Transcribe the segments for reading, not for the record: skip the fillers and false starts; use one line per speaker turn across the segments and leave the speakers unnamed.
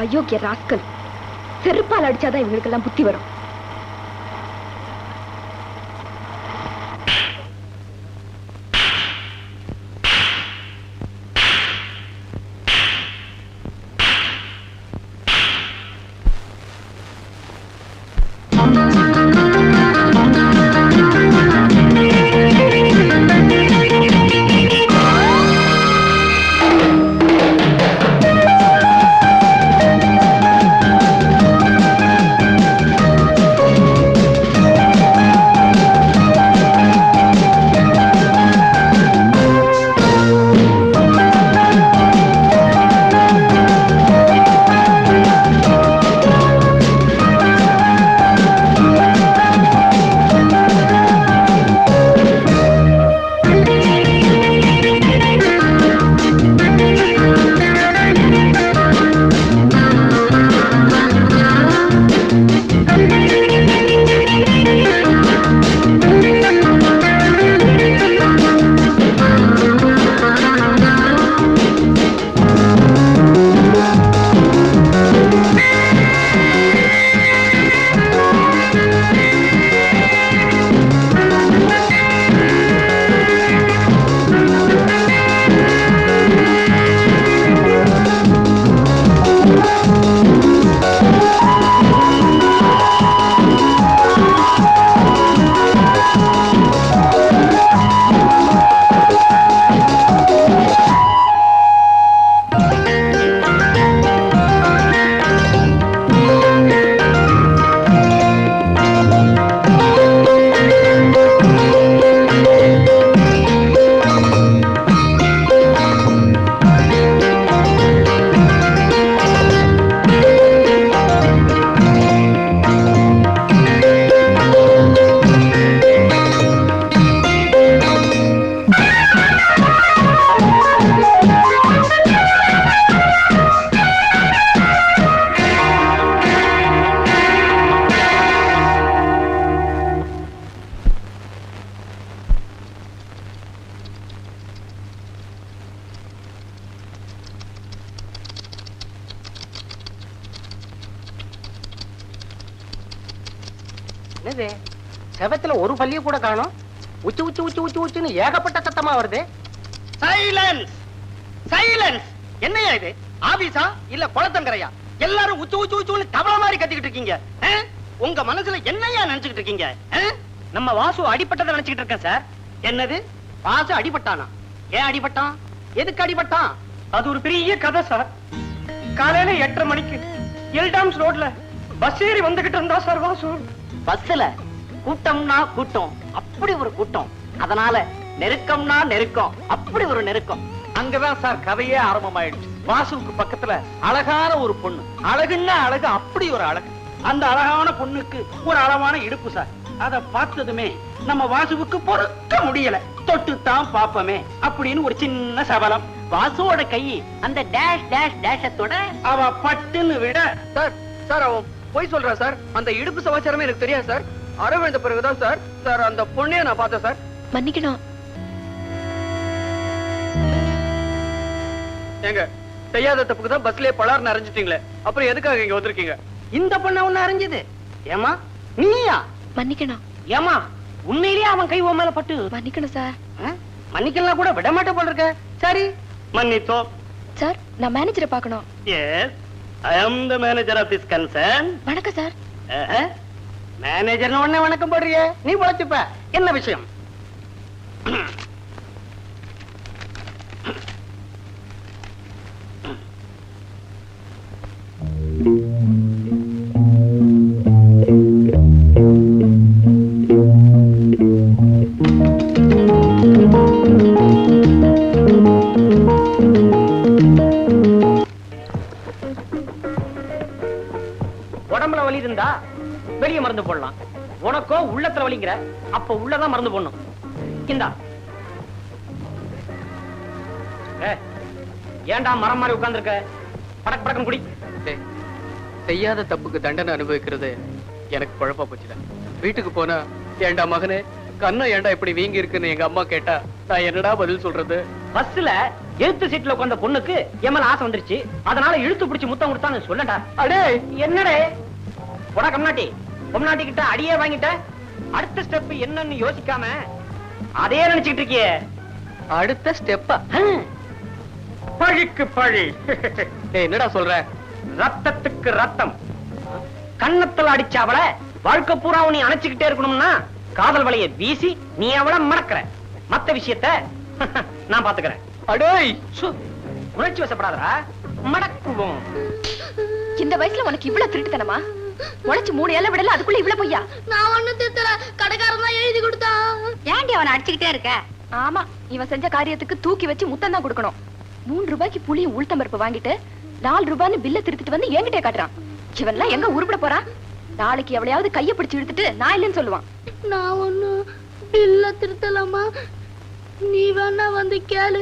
அயோக்கிய ராஸ்கல், செருப்பால் அடிச்சாதான் இவங்களுக்கெல்லாம் புத்தி வரும்.
செவத்துல ஒரு பள்ளிய கூட காணோம். உச்சு உச்சு உச்சு உச்சு உச்சுன்னு ஏகப்பட்ட சத்தமா வருது. Silence silence. என்னையா இது? ஆபீஸா இல்ல குளத்தங்கரையா? எல்லாரும் உச்சு உச்சு உச்சுன்னு தவள மாதிரி கத்திக்கிட்டு இருக்கீங்க. உங்க மனசுல என்னையா நினைச்சுக்கிட்டு இருக்கீங்க? நம்ம வாசு அடிபட்டதை நினைச்சுக்கிட்டு இருக்கேன் சார். என்னது? வாசு அடிபட்டானா? ஏன் அடிபட்டான்? எதுக்கு அடிபட்டான்? அது ஒரு பெரிய கதை சார். காலையில 8:30 மணிக்கு எல்டாம்ஸ் ரோட்ல பஸ் ஏறி வந்துகிட்டு இருந்தா சார் வாசு. பஸ்ல கூட்டம்னா கூட்டம், அப்படி ஒரு கூட்டம். அதனால நெருக்கம்னா நெருக்கம், அப்படி ஒரு நெருக்கம். அங்கதான் சார் கதையே ஆரம்பமாயிடுச்சு. வாசுவுக்கு பக்கத்துல அழகான ஒரு பொண்ணு. அழகுன்னா அழகு, அப்படி ஒரு அழகு. அந்த அழகான பொண்ணுக்கு ஒரு அளவான இடுப்பு சார். அத பார்த்ததுமே நம்ம வாசுவுக்கு பொறுக்க முடியல. தொட்டுத்தான் பாப்பமே அப்படின்னு ஒரு சின்ன சபலம். வாசுவோட கை அந்த டேஷ் டேஷ் டேஷத்தோட அவ பட்டுன்னு விட. சார் சார் அவன் போய் சொல்றா சார். அந்த இடுப்பு சமாச்சாரமே எனக்கு தெரியாது சார். அரவிழ்ந்த பிறகுதான் சார் சார் அந்த பொண்ணைய நான் பார்த்தேன் சார்.
மன்னிக்கணும்.
ஏங்க, செய்யாத தப்புக்கு தான் பஸ்லயே பலார் நிறைஞ்சிட்டீங்களே, அப்புறம் எதுக்காக இங்க வந்திருக்கீங்க? இந்த பொண்ண ஒண்ணு அறிஞ்சது ஏமா? நீயா?
மன்னிக்கணும்.
ஏமா உண்மையிலேயே அவன் கை உன் மேல பட்டு
மன்னிக்கணும் சார்.
மன்னிக்கலாம் கூட விட மாட்டே போல இருக்க. சரி மன்னித்தோம்.
சார் நான் மேனேஜரை பார்க்கணும்.
Yes, I am the manager of this concern.
வணக்கம் சார்.
மேனேஜர்னு உடனே வணக்கம் போடுறியே, நீ பொழைச்சுப்ப. என்ன விஷயம்? உடம்புல வலி இருந்தா வெளிய மருந்து போடலாம். உனக்கோ உள்ளத்துல வலிங்கிற, அப்ப உள்ளதான் மருந்து போடணும். இந்தா. ஏன்டா மரம் மாதிரி உட்கார்ந்திருக்க? படக்கு படக்குன்னு குடி.
செய்யாத தப்புக்கு தண்டனை அனுபவிக்கிறது எனக்கு குழப்பா போச்சுடா. வீட்டுக்கு போனா ஏண்டா மகனே கண்ணம் ஏண்டா இப்படி வீங்கி இருக்குன்னு எங்க அம்மா கேட்டா நான் என்னடா பதில் சொல்றது?
பஸ்ல எழுத்து சீட்ல உட்கார்ந்த பொண்ணுக்கு எம்எல் ஆசை வந்துருச்சு, அதனால இழுத்து பிடிச்சு முத்தம் கொடுத்தான்னு சொல்லடா. அடே என்னடே போடா கம்நாட்டி. பொம்நாட்டி கிட்ட அடியே வாங்கிட்ட. அடுத்த ஸ்டெப் என்னன்னு யோசிக்காம அதே நினைச்சுக்கிட்டு இருக்கியே.
அடுத்த ஸ்டெப்பா?
பழிக்கு பழி.
என்னடா சொல்ற?
ரத்தத்துக்கு ரத்தம். கண்ணத்துல அடிச்சாவள வாழ்க்கை பூரா நீ அணைச்சுக்கிட்டே இருக்கணும்னா காதல் வலைய வீசி நீ அவளை மடக்கிற. மத்த விஷயத்த நான் பாத்துக்கிறேன்.
அடேய்
உணர்ச்சி வசப்படாதடா, மடக்குவோம்.
இந்த வயசுல உனக்கு இவ்வளவு திருட்டுத்தனமா? உழைச்சு 3 ஏழை விடல, அதுக்குள்ள இவ்வளவு பொய்யா?
நான் ஒண்ணு திருத்தல, கடைக்காரன் தான் எழுதி கொடுத்தான்.
ஏண்டி அவனை அடிச்சுக்கிட்டே இருக்க?
ஆமா, இவன் செஞ்ச காரியத்துக்கு தூக்கி வச்சு முத்தம் தான் கொடுக்கணும். 3 ரூபாய்க்கு புளியும் உளுத்தம் பருப்பு வாங்கிட்டு 4 ரூபான்னு பில்ல திருத்திட்டு வந்து என்கிட்டே காட்டுறான். இவன்லாம் எங்க உருப்பட போறான்? நாளைக்கு எவளையாவது கைய பிடிச்சு இழுத்துட்டு நான் இல்லைன்னு சொல்லுவான்.
நான் ஒண்ணு பில்ல திருத்தலாமா? நீ வேணா வந்து கேளு.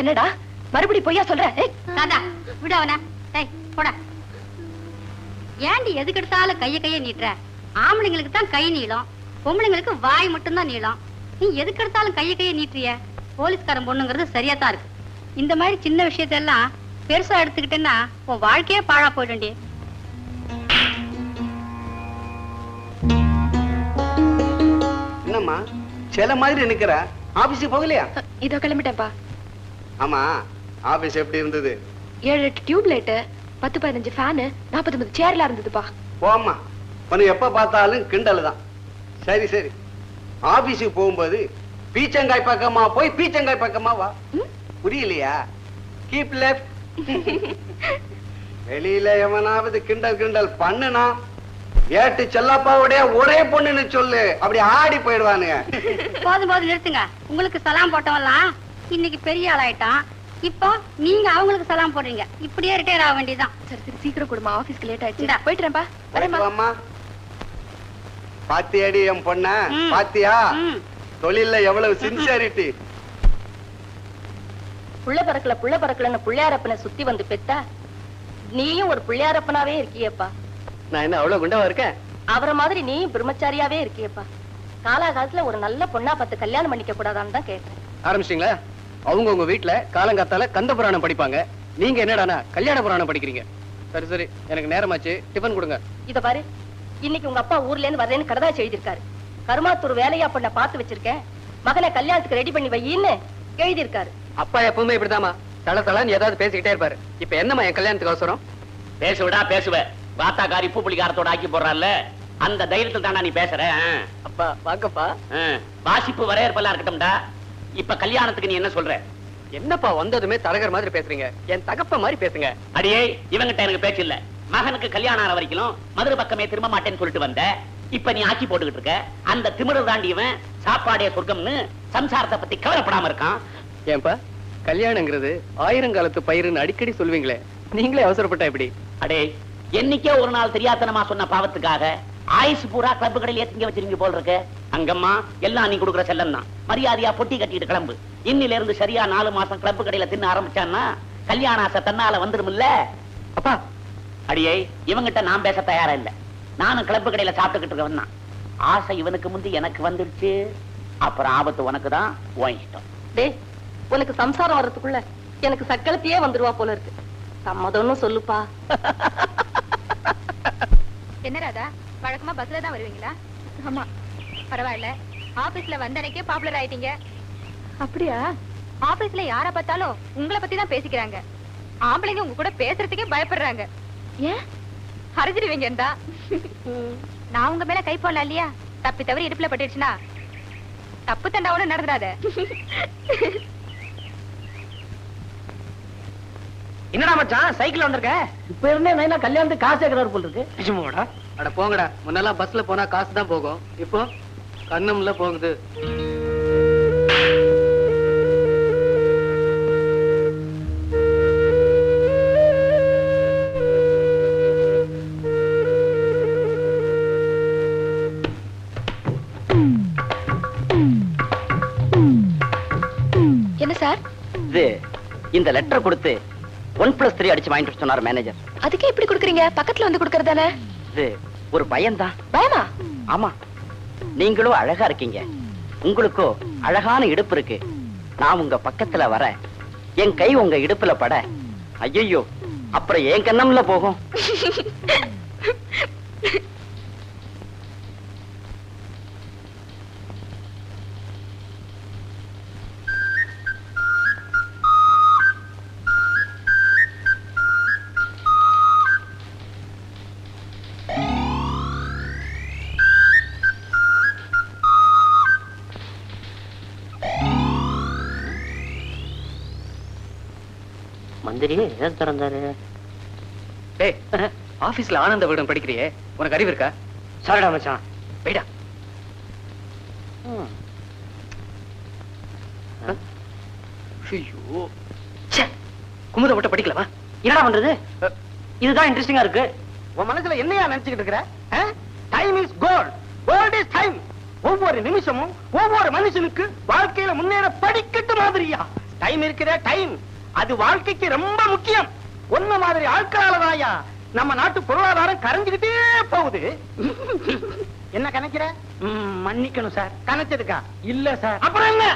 என்னடா மறுபடி பொய்யா சொல்ற?
தாத்தா விடு அவன. டேய் போடா. ஏண்டி எதுக்கு எடுத்தாலும் கைய நீட்டுற? ஆம்பளைங்களுக்கு தான் கை நீளம், பொம்பளைங்களுக்கு வாய் மட்டும் தான் நீளம். நீ எதுக்கு எடுத்தாலும் கைய நீட்டுறிய? போலீஸ்காரன் பொண்ணுங்கிறது சரியா தான் இருக்கு. இந்த மாதிரி சின்ன விஷயத்தெல்லாம் பெருசா எடுத்துக்கிட்டேன்னா உன் வாழ்க்கையே பாழா போயிடும்டி.
என்னம்மா சில மாதிரி நிக்கிற? ஆபீஸ் போகலையா?
இதோ கிளம்பிட்டேன்ப்பா.
ஆமா, ஆபீஸ் எப்படி இருந்தது?
7-8 டியூப் லைட், 10-15 ஃபேன், 49 சேர்ல இருந்ததுப்பா.
போம்மா, உனக்கு எப்ப பார்த்தாலும் கிண்டல் தான். சரி சரி, ஆபீஸுக்கு போகும்போது பீச்சங்காய் பக்கமா போய் பீச்சங்காய் பக்கமா வா. புரியலையா? Keep left. வெளியில எவனாவது கிண்டல் கிண்டல் பண்ணுனா ஏட்டு செல்லப்பாவுடைய ஒரே பொண்ணுன்னு சொல்லு, அப்படி ஆடி போயிடுவானுங்க.
போதும் போதும் நிறுத்துங்க. உங்களுக்கு சலாம் போட்டவெல்லாம் இன்னைக்கு பெரிய ஆளாயிட்டான். இப்போ நீங்க அவங்களுக்கு சலாம் போடுறீங்க. இப்படியே ரிட்டையர் ஆக வேண்டியதுதான்.
சரி சரி, சீக்கிரம் கொடுமா, ஆபீஸ்க்கு லேட் ஆயிடுச்சு. போயிட்டுறேன்ப்பா.
வரேம்மா. பாத்தியாடி என் பொண்ண? பாத்தியா தொழில்ல எவ்வளவு சின்சியாரிட்டி?
புள்ள பறக்கலன்னு புள்ளையாரப்பனை சுத்தி வந்து பெத்தா நீயும் ஒரு புள்ளையாரப்பனாவே இருக்கியப்பா.
நான் என்ன அவ்வளவு குண்டவா இருக்கேன்?
அவரை மாதிரி நீ பிரம்மச்சாரியாவே இருக்கியப்பா. காலாகாலத்துல ஒரு நல்ல பொண்ணா பார்த்து கல்யாணம் பண்ணிக்க கூடாதான்னு தான் கேட்டேன்.
ஆரம்பிச்சிட்டீங்களா? அவங்க உங்க வீட்டுல காலங்காத்தால கந்த புராணம் படிப்பாங்க, நீங்க என்னடானா கல்யாண புராணம் படிக்கிறீங்க. சரி சரி, எனக்கு நேரமாச்சு, டிபன் கொடுங்க.
இத பாரு, இன்னைக்கு உங்க அப்பா ஊர்ல இருந்து வரேன்னு கடதாச்சு எழுதியிருக்காரு. கருமாத்தூர் வேலையா பொண்ண பார்த்து வச்சிருக்கேன், மகனை கல்யாணத்துக்கு ரெடி பண்ணி வையின்னு எழுதியிருக்காரு.
அப்பா எப்பவுமே இப்படிதாமா தல தலன்னு ஏதாவது பேசிக்கிட்டே இருப்பாரு. இப்ப என்னம்மா என் கல்யாணத்துக்கு அவசரம்?
பேசுவடா பேசுவ. வாத்தாக்காரி பூ புளிகாரத்தோட ஆக்கி போடுறான்ல, அந்த தைரியத்தில் தானா நீ பேசுற?
அப்பா வாங்கப்பா.
வாசிப்பு வரையறுப்பெல்லாம் இருக்கட்டும்டா. இப்ப கல்யாணத்துக்கு நீ என்ன சொல்ற?
என்னப்பா வந்ததுமே தரகர் மாதிரி பேசுறீங்க? என் தகப்ப மாதிரி பேசுங்க.
அடியே, இவங்கிட்ட எனக்கு பேச்சு இல்ல. மகனுக்கு கல்யாணம் ஆன வரைக்கும் மதுரை பக்கமே திரும்ப மாட்டேன்னு சொல்லிட்டு வந்த, இப்ப நீ ஆக்கி போட்டுக்கிட்டு இருக்க. அந்த திமிரு தாண்டியவன் சாப்பாடே சொர்க்கம்னு சம்சாரத்தை பத்தி கவலைப்படாம இருக்கான்.
ஏன்பா கல்யாணங்கிறது 1000 காலத்து பயிருன்னு அடிக்கடி சொல்வீங்களே, நீங்களே அவசரப்பட்டா எப்படி?
அடே, என்னைக்கே ஒரு நாள் தெரியாதனமா சொன்ன பாவத்துக்காக ஆயுசு பூரா கிளப்பு கடையில ஏத்திங்க வச்சிருங்க போல் இருக்கு. அங்கம்மா எல்லாம் நீ கொடுக்குற செல்லம் தான். மரியாதையா பொட்டி கட்டிட்டு கிளம்பு. இன்னில இருந்து சரியா 4 மாசம் கிளப்பு கடையில தின்ன ஆரம்பிச்சான்னா கல்யாண ஆசை தன்னால வந்துருமில்ல.
அப்பா
அடியே, இவங்கிட்ட நான் பேச தயாரா இல்ல. நானும் கிளப்பு கடையில சாப்பிட்டுக்கிட்டு இருக்கவன் தான். ஆசை இவனுக்கு முந்தி எனக்கு வந்துருச்சு, அப்புறம் ஆபத்து உனக்கு தான். உன் இஷ்டம்.
டே, உனக்கு சம்சாரம் வர்றதுக்குள்ள எனக்கு சக்களத்தையே வந்துருவா போல இருக்கு. சம்மதம்னு சொல்லுப்பா.
என்ன ராதா, வழக்கமா பஸ்ல தான் வருவீங்களா? ஆமா. பரவாயில்ல, ஆபீஸ்ல வந்தனைக்கே பாப்புலர் ஆயிட்டீங்க. அப்படியா? ஆபீஸ்ல யார பார்த்தாலும் உங்களை பத்தி தான் பேசிக்கிறாங்க. ஆம்பளைங்க உங்க கூட பேசுறதுக்கே பயப்படுறாங்க. ஏன்? அரைஞ்சிருவீங்கடா. நான் உங்க மேல கை போடல இல்லையா? தப்பி தவறி இடுப்புல பட்டுடுச்சுன்னா தப்பு தண்டாவோட நடந்துடாத.
என்னடா மச்சான் சைக்கிள் வந்திருக்க? இப்ப இருந்தே நைனா கல்யாணத்துக்கு காசு கேக்குறாரு போல இருக்கு. நிஜமாடா?
அட போங்கடா, முன்னெல்லாம் பஸ்ல போனா காசு தான் போகும், இப்போ கண்ணம்ல போகுது.
என்ன சார்
இது? இந்த லெட்டர் கொடுத்து 1+3 அடிச்சு வாங்கிட்டு சொன்னார் மேனேஜர்.
அதுக்கே இப்படி குடுக்குறீங்க? பக்கத்துல வந்து குடுக்கறதானே?
இது ஒரு பயம்தான்.
பயமா?
ஆமா, நீங்களும் அழகா இருக்கீங்க, உங்களுக்கோ அழகான இடுப்பு இருக்கு. நான் உங்க பக்கத்துல வர என் கை உங்க இடுப்புல பட, ஐயோ அப்புறம் என் கண்ணம்ல போகும்.
மந்திரி எதை திறந்தாரு?
டேய், ஆபீஸ்ல ஆனந்த விகடன் படிக்கிறியே, உனக்கு அறிவு இருக்கா?
சாரிடா மச்சான்.
போய்டா. ஐயோ, குமுத மட்டும் படிக்கலவா?
என்னடா பண்றது? இதுதான் இன்ட்ரெஸ்டிங்கா இருக்கு. உன் மனசுல என்னையா நினைச்சுக்கிட்டு இருக்கிற? Time is gold. Gold is time. ஒவ்வொரு நிமிஷமும் ஒவ்வொரு மனுஷனுக்கு வாழ்க்கையில முன்னேற படிக்கட்டு மாதிரியா டைம் இருக்கிற டைம். அது வாழ்க்கைக்கு ரொம்ப முக்கியம். ஒன்ன மாதிரி ஆட்களாலதாயா நம்ம நாட்டு பொருளாதாரம் கரைஞ்சுக்கிட்டே போகுது. என்ன கணக்கிற? மன்னிக்கணும் சார். கணச்சதுக்கா? இல்ல சார். அப்புறம் என்ன?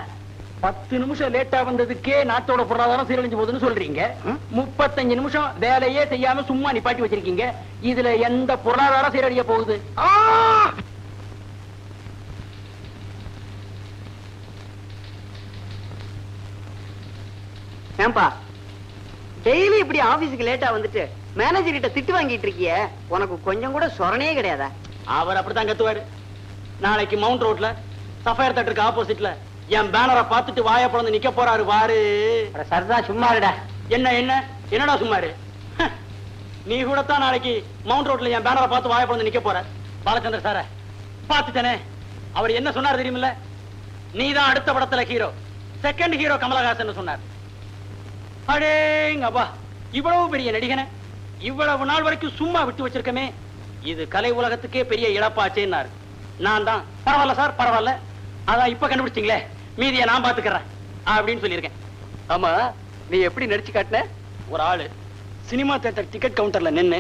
10 நிமிஷம் லேட்டா வந்ததுக்கே நாட்டோட பொருளாதாரம் சீரழிஞ்சு போகுதுன்னு சொல்றீங்க. 35 நிமிஷம் வேலையே செய்யாம சும்மா நிப்பாட்டி வச்சிருக்கீங்க. இதுல எந்த பொருளாதாரம் சீரழிய போகுது?
ஏன்பா டெய்லி இப்படி ஆபீஸுக்கு லேட்டா வந்துட்டு மேனேஜர் கிட்ட திட்டு வாங்கிட்டு இருக்கிய, உனக்கு கொஞ்சம் கூட சொரணே கிடையாதா?
அவர் அப்படித்தான் கத்துவாரு. நாளைக்கு மவுண்ட் ரோட்ல சஃபயர் தேட்டருக்கு ஆப்போசிட்ல என் பேனரை பார்த்துட்டு வாய பிளந்து நிக்க போறாரு பாரு. சரிதான், சும்மாருடா. என்ன என்ன என்னடா சும்மாரு? நீ கூட தான் நாளைக்கு மவுண்ட் ரோட்ல என் பேனரை பார்த்து வாய பிளந்து நிக்க போற. பாலச்சந்திர சார பார்த்துட்டனே, அவர் என்ன சொன்னார் தெரியுமில்ல? நீதான் அடுத்த படத்துல ஹீரோ, செகண்ட் ஹீரோ கமலஹாசன் சொன்னார். அடேங்கப்பா, இவ்வளவு பெரிய நடிகனை இவ்வளவு நாள் வரைக்கும் சும்மா விட்டு வச்சிருக்கமே, இது கலை உலகத்துக்கே பெரிய இழப்பாச்சேன்னாரு. நான் தான் பரவாயில்ல சார் பரவாயில்ல, அதான் இப்ப கண்டுபிடிச்சிங்களே, மீதியை நான் பாத்துக்கிறேன் அப்படின்னு சொல்லியிருக்கேன்.
ஆமா, நீ எப்படி நடிச்சு காட்டின?
ஒரு ஆளு சினிமா தியேட்டர் டிக்கெட் கவுண்டர்ல நின்னு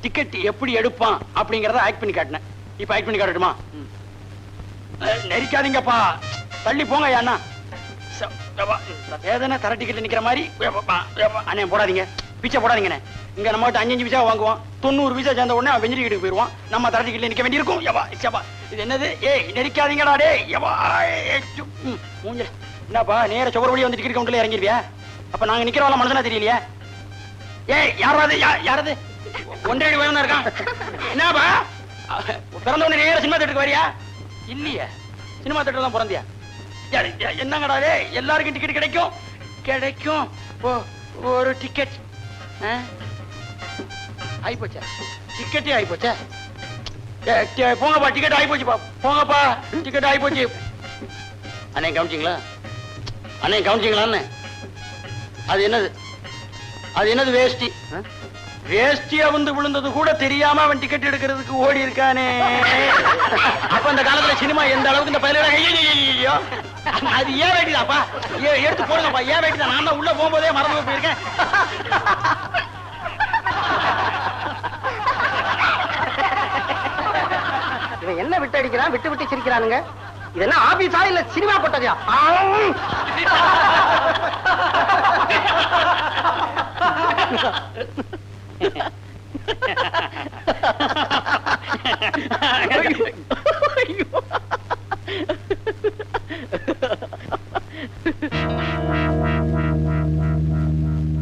டிக்கெட் எப்படி எடுப்பான் அப்படிங்கறத ஆக்ட் பண்ணி காட்டினேன். இப்ப ஆக்ட் பண்ணி காட்டட்டுமா? நெரிக்காதீங்கப்பா, தள்ளி போங்க அண்ணா. வேதனை தர டிக்கெட்ல நிக்கிற மாதிரி அண்ணே போடாதீங்க, பிச்சை போடாதீங்கண்ணே. இங்க நம்ம 5 பைசா வாங்குவோம், 90 பைசா சேர்ந்த உடனே வெஞ்சரி கிட்ட போயிருவான். நம்ம தர டிக்கெட்ல நிக்க வேண்டியிருக்கும். இது என்னது? ஏய் நெரிக்காதீங்கடா டே. மூஞ்ச என்னப்பா நேர சுவர் வழி வந்து டிக்கெட் கவுண்டர்ல இறங்கிருவியா? அப்ப நாங்க நிக்கிறவங்க மனசுனா தெரியலையா? ஏய் யாராவது யாராவது ஒன்றரை வயதா இருக்கான். என்னப்பா பிறந்த உடனே நேர சினிமா தேட்டருக்கு வரியா? இல்லையா, சினிமா தேட்டர் தான் பிறந்தியா? என்னங்கடா எல்லாருக்கும் டிக்கெட் கிடைக்கும் கிடைக்கும். ஒரு டிக்கெட் ஆயிப்போச்சா? டிக்கெட்டே ஆயிப்போச்சா? போங்கப்பா, டிக்கெட் ஆயிப்போச்சுப்பா, போங்கப்பா, டிக்கெட் ஆயிப்போச்சு. அண்ணே கவனிச்சிங்களா? அண்ணே கவனிச்சிங்களான்னு? அது என்னது? அது என்னது? வேஷ்டி. வேஷ்டியா வந்து விழுந்தது கூட தெரியாம அவன் டிக்கெட் எடுக்கிறதுக்கு ஓடி இருக்கானே. அப்ப அந்த காலத்துல சினிமா எந்த அளவுக்கு இந்த பயில அது ஏன் வேட்டிதாப்பா? எடுத்து போடுங்கப்பா, ஏன் வேட்டிதான்? நான் தான் உள்ள போகும்போதே மறந்து போயிருக்கேன். இவன் என்ன விட்டு அடிக்கிறான், விட்டு விட்டு சிரிக்கிறானுங்க. இதெல்லாம் ஆபீஸா இல்ல சினிமா போட்டதா?